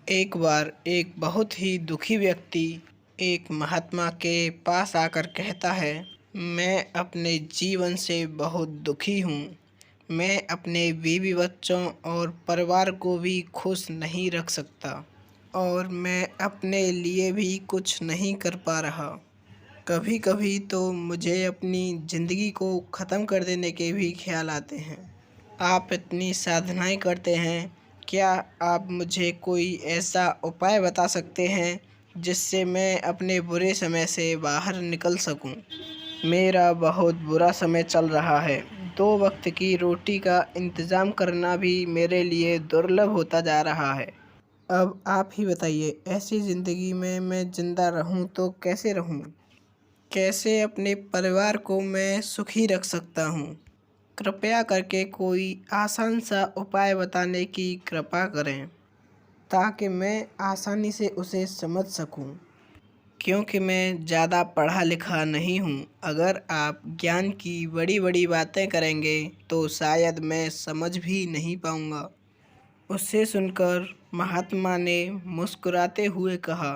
एक बार एक बहुत ही दुखी व्यक्ति एक महात्मा के पास आकर कहता है, मैं अपने जीवन से बहुत दुखी हूँ। मैं अपने बीवी बच्चों और परिवार को भी खुश नहीं रख सकता और मैं अपने लिए भी कुछ नहीं कर पा रहा। कभी-कभी तो मुझे अपनी ज़िंदगी को ख़त्म कर देने के भी ख्याल आते हैं। आप इतनी साधनाएँ करते हैं, क्या आप मुझे कोई ऐसा उपाय बता सकते हैं जिससे मैं अपने बुरे समय से बाहर निकल सकूं? मेरा बहुत बुरा समय चल रहा है। 2 वक़्त की रोटी का इंतज़ाम करना भी मेरे लिए दुर्लभ होता जा रहा है। अब आप ही बताइए, ऐसी ज़िंदगी में मैं ज़िंदा रहूं तो कैसे रहूं? कैसे अपने परिवार को मैं सुखी रख सकता हूँ? कृपया करके कोई आसान सा उपाय बताने की कृपा करें ताकि मैं आसानी से उसे समझ सकूं। क्योंकि मैं ज़्यादा पढ़ा लिखा नहीं हूँ। अगर आप ज्ञान की बड़ी-बड़ी बातें करेंगे तो शायद मैं समझ भी नहीं पाऊँगा। उसे सुनकर महात्मा ने मुस्कुराते हुए कहा,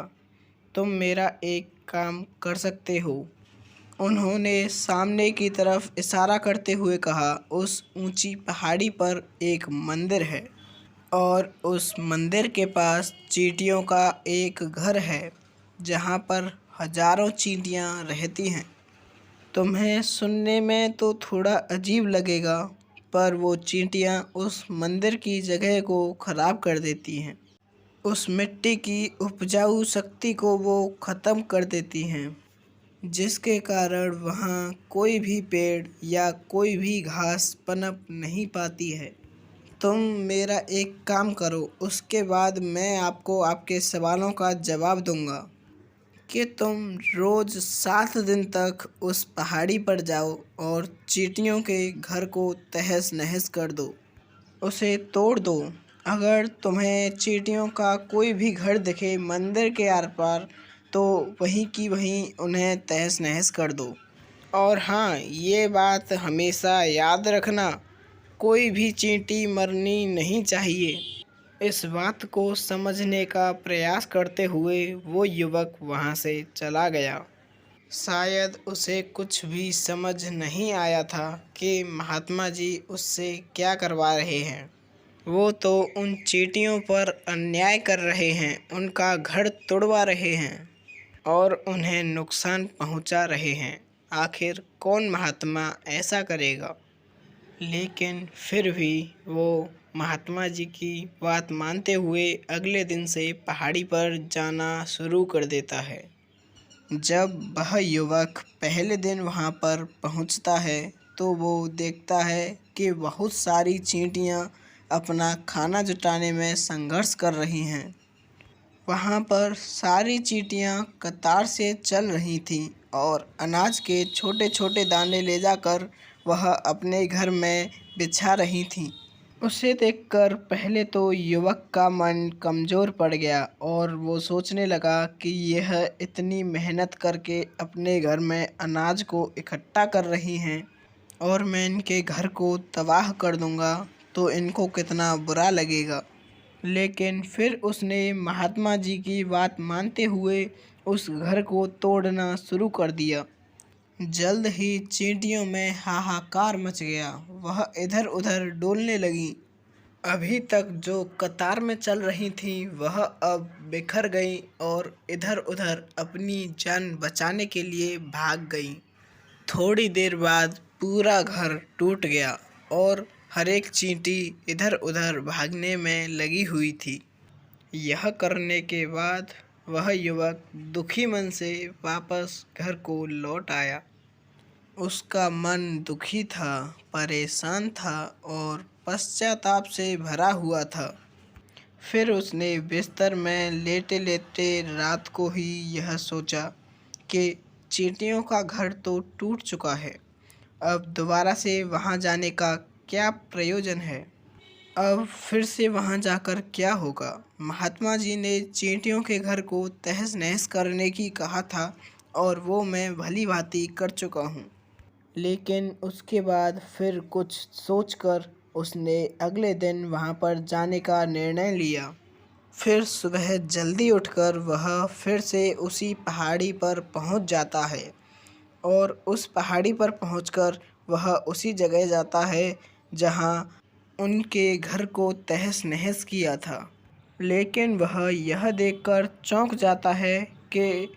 तुम मेरा एक काम कर सकते हो। उन्होंने सामने की तरफ इशारा करते हुए कहा, उस ऊंची पहाड़ी पर एक मंदिर है और उस मंदिर के पास चींटियों का एक घर है जहाँ पर हजारों चींटियाँ रहती हैं। तुम्हें सुनने में तो थोड़ा अजीब लगेगा, पर वो चींटियाँ उस मंदिर की जगह को खराब कर देती हैं। उस मिट्टी की उपजाऊ शक्ति को वो ख़त्म कर देती हैं, जिसके कारण वहाँ कोई भी पेड़ या कोई भी घास पनप नहीं पाती है। तुम मेरा एक काम करो, उसके बाद मैं आपको आपके सवालों का जवाब दूंगा कि तुम रोज़ 7 दिन तक उस पहाड़ी पर जाओ और चींटियों के घर को तहस नहस कर दो, उसे तोड़ दो। अगर तुम्हें चींटियों का कोई भी घर दिखे मंदिर के आर पार, तो वहीं की वहीं उन्हें तहस नहस कर दो। और हाँ, ये बात हमेशा याद रखना, कोई भी चींटी मरनी नहीं चाहिए। इस बात को समझने का प्रयास करते हुए वो युवक वहाँ से चला गया। शायद उसे कुछ भी समझ नहीं आया था कि महात्मा जी उससे क्या करवा रहे हैं। वो तो उन चींटियों पर अन्याय कर रहे हैं, उनका घर तोड़वा रहे हैं और उन्हें नुकसान पहुंचा रहे हैं। आखिर कौन महात्मा ऐसा करेगा? लेकिन फिर भी वो महात्मा जी की बात मानते हुए अगले दिन से पहाड़ी पर जाना शुरू कर देता है। जब वह युवक पहले दिन वहाँ पर पहुँचता है तो वो देखता है कि बहुत सारी चींटियाँ अपना खाना जुटाने में संघर्ष कर रही हैं। वहाँ पर सारी चींटियाँ कतार से चल रही थीं और अनाज के छोटे-छोटे दाने ले जाकर वह अपने घर में बिछा रही थीं। उसे देखकर पहले तो युवक का मन कमज़ोर पड़ गया और वो सोचने लगा कि यह इतनी मेहनत करके अपने घर में अनाज को इकट्ठा कर रही हैं और मैं इनके घर को तबाह कर दूँगा तो इनको कितना बुरा लगेगा। लेकिन फिर उसने महात्मा जी की बात मानते हुए उस घर को तोड़ना शुरू कर दिया। जल्द ही चींटियों में हाहाकार मच गया। वह इधर-उधर डोलने लगीं। अभी तक जो कतार में चल रही थीं वह अब बिखर गईं और इधर-उधर अपनी जान बचाने के लिए भाग गईं। थोड़ी देर बाद पूरा घर टूट गया और हर एक चींटी इधर-उधर भागने में लगी हुई थी। यह करने के बाद वह युवक दुखी मन से वापस घर को लौट आया। उसका मन दुखी था, परेशान था और पश्चाताप से भरा हुआ था। फिर उसने बिस्तर में लेटे-लेटे रात को ही यह सोचा कि चींटियों का घर तो टूट चुका है, अब दोबारा से वहाँ जाने का क्या प्रयोजन है? अब फिर से वहाँ जाकर क्या होगा? महात्मा जी ने चींटियों के घर को तहस-नहस करने की कहा था और वो मैं भली-भांति कर चुका हूँ। लेकिन उसके बाद फिर कुछ सोचकर उसने अगले दिन वहाँ पर जाने का निर्णय लिया। फिर सुबह जल्दी उठकर वह फिर से उसी पहाड़ी पर पहुंच जाता है और उस पहाड़ी पर पहुंचकर वह उसी जगह जाता है जहां उनके घर को तहस-नहस किया था। लेकिन वह यह देखकर चौंक जाता है कि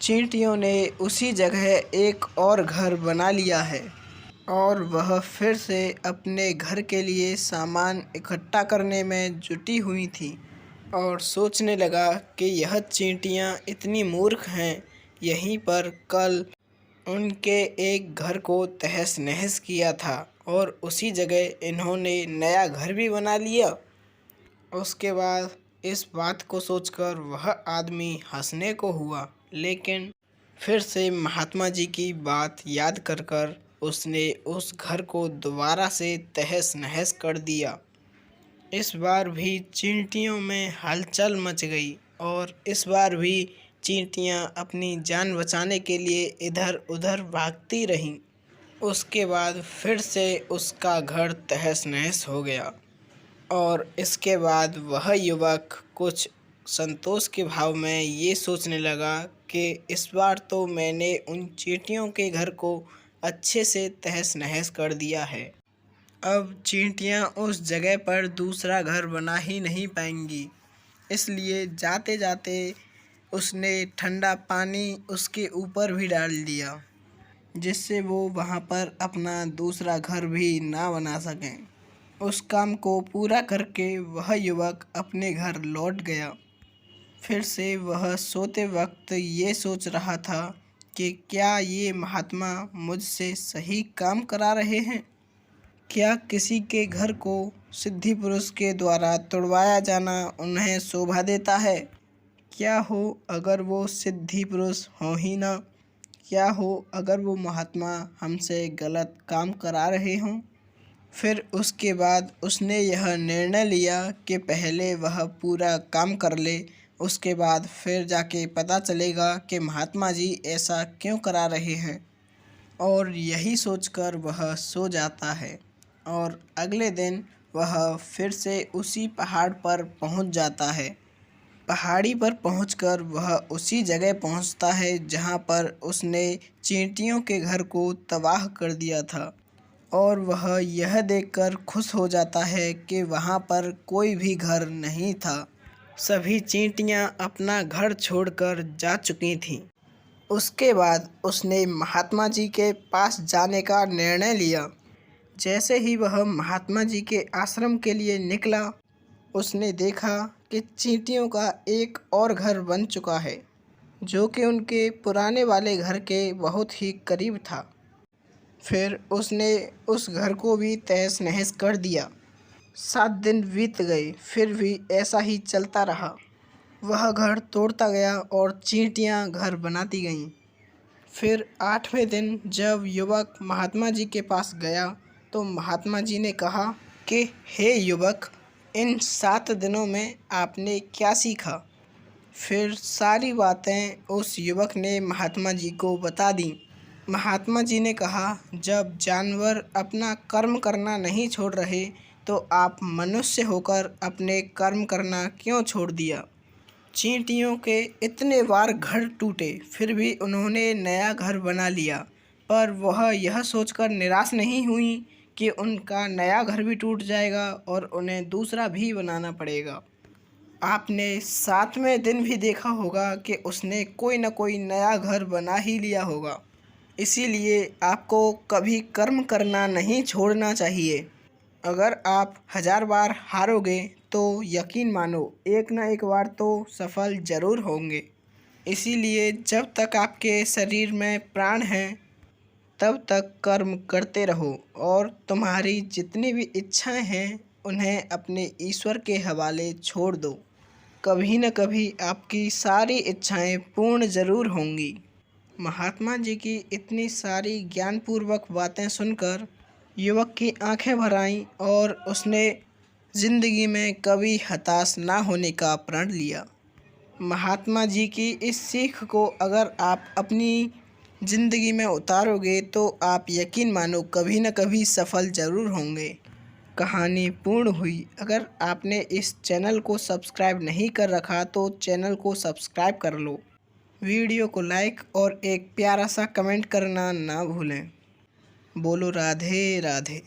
चींटियों ने उसी जगह एक और घर बना लिया है और वह फिर से अपने घर के लिए सामान इकट्ठा करने में जुटी हुई थी और सोचने लगा कि यह चींटियां इतनी मूर्ख हैं, यहीं पर कल उनके एक घर को तहस-नहस किया था और उसी जगह इन्होंने नया घर भी बना लिया। उसके बाद इस बात को सोचकर वह आदमी हंसने को हुआ, लेकिन फिर से महात्मा जी की बात याद कर उसने उस घर को दोबारा से तहस-नहस कर दिया। इस बार भी चींटियों में हलचल मच गई और इस बार भी चींटियां अपनी जान बचाने के लिए इधर-उधर भागती रहीं। उसके बाद फिर से उसका घर तहस-नहस हो गया और इसके बाद वह युवक कुछ संतोष के भाव में ये सोचने लगा कि इस बार तो मैंने उन चींटियों के घर को अच्छे से तहस-नहस कर दिया है। अब चींटियां उस जगह पर दूसरा घर बना ही नहीं पाएंगी, इसलिए जाते जाते उसने ठंडा पानी उसके ऊपर भी डाल दिया, जिससे वो वहाँ पर अपना दूसरा घर भी ना बना सकें। उस काम को पूरा करके वह युवक अपने घर लौट गया। फिर से वह सोते वक्त ये सोच रहा था कि क्या ये महात्मा मुझसे सही काम करा रहे हैं? क्या किसी के घर को सिद्धि पुरुष के द्वारा तोड़वाया जाना उन्हें शोभा देता है? क्या हो अगर वो सिद्धि पुरुष हों ही ना? क्या हो अगर वो महात्मा हमसे गलत काम करा रहे हों? फिर उसके बाद उसने यह निर्णय लिया कि पहले वह पूरा काम कर ले, उसके बाद फिर जाके पता चलेगा कि महात्मा जी ऐसा क्यों करा रहे हैं। और यही सोचकर वह सो जाता है और अगले दिन वह फिर से उसी पहाड़ पर पहुंच जाता है। पहाड़ी पर पहुंचकर वह उसी जगह पहुंचता है जहां पर उसने चींटियों के घर को तबाह कर दिया था और वह यह देखकर खुश हो जाता है कि वहां पर कोई भी घर नहीं था। सभी चींटियां अपना घर छोड़कर जा चुकी थीं। उसके बाद उसने महात्मा जी के पास जाने का निर्णय लिया। जैसे ही वह महात्मा जी के आश्रम के लिए निकला, उसने देखा कि चींटियों का एक और घर बन चुका है, जो कि उनके पुराने वाले घर के बहुत ही करीब था। फिर उसने उस घर को भी तहस-नहस कर दिया। 7 दिन बीत गए, फिर भी ऐसा ही चलता रहा। वह घर तोड़ता गया और चींटियां घर बनाती गईं। फिर 8वें दिन जब युवक महात्मा जी के पास गया, तो महात्मा जी ने कहा कि हे युवक, इन 7 दिनों में आपने क्या सीखा? फिर सारी बातें उस युवक ने महात्मा जी को बता दी। महात्मा जी ने कहा, जब जानवर अपना कर्म करना नहीं छोड़ रहे, तो आप मनुष्य होकर अपने कर्म करना क्यों छोड़ दिया? चींटियों के इतने बार घर टूटे, फिर भी उन्होंने नया घर बना लिया, पर वह यह सोचकर निराश नहीं हुई कि उनका नया घर भी टूट जाएगा और उन्हें दूसरा भी बनाना पड़ेगा। आपने 7वें दिन भी देखा होगा कि उसने कोई न कोई नया घर बना ही लिया होगा। इसीलिए आपको कभी कर्म करना नहीं छोड़ना चाहिए। अगर आप 1000 बार हारोगे तो यकीन मानो एक न एक बार तो सफल ज़रूर होंगे। इसीलिए जब तक आपके शरीर में प्राण है, तब तक कर्म करते रहो और तुम्हारी जितनी भी इच्छाएं हैं, उन्हें अपने ईश्वर के हवाले छोड़ दो। कभी न कभी आपकी सारी इच्छाएं पूर्ण ज़रूर होंगी। महात्मा जी की इतनी सारी ज्ञानपूर्वक बातें सुनकर युवक की आंखें भर आईं और उसने ज़िंदगी में कभी हताश ना होने का प्रण लिया। महात्मा जी की इस सीख को अगर आप अपनी ज़िंदगी में उतारोगे तो आप यकीन मानो कभी न कभी सफल ज़रूर होंगे। कहानी पूर्ण हुई। अगर आपने इस चैनल को सब्सक्राइब नहीं कर रखा तो चैनल को सब्सक्राइब कर लो। वीडियो को लाइक और एक प्यारा सा कमेंट करना ना भूलें। बोलो राधे राधे।